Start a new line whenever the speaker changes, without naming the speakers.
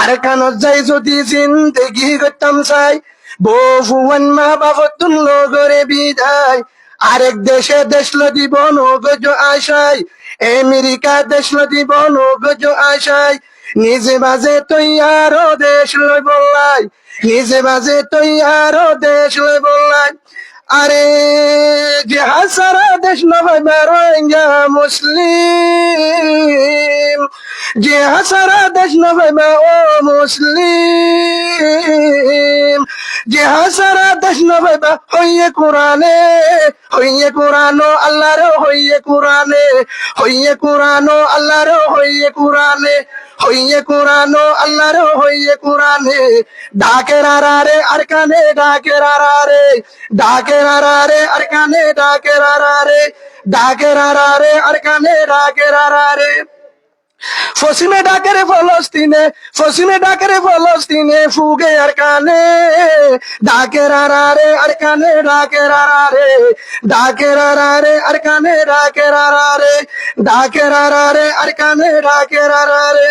আর কানত যাই যদি জিন্দেগি করতাম চাই, বহুয়ান মা বাবতুন লগরে বিদায়। আরেক দেশে দেশল দিব নগজ আশায়, আমেরিকা দেশল দিব নগজ আশায়। নিজে বাজে তৈয়ার দেশ লই বললাই, নিজে বাজে তৈয়ার দেশ লই বললাই। আরে যে হাসারা দেশ নয় রোহিঙ্গা মুসলিম, যে হাসারা দেশ নয় ও মুসলিম, যে হাসারা দেশ নয় হইয়ে কোরআনে, হইয়ে কোরআনো আল্লাহর হইয়ে কোরআনে, হইয়ে কোরআনো আল্লাহর হইয়ে কোরআনে, হইয়ে কোরআনো আল্লাহর হইয়ে কোরআনে। ডাকের আরারে আর কানে ডাকের আরারে, ডাকের আরারে আর কানে ডাকের আরারে, ডাকের আরারে আর কানে ডাকের আরারে। ফসিমে ডাকেরে ফলস্তিনে, ফসিমে ডাকেরে ফলস্তিনে ফুগে আর কানে, ডাকের আরারে আর কানে ডাকের আরারে, ডাকের আরারে আর কানে ডাকের আরারে, ডাকের আরারে আর কানে ডাকের আরারে।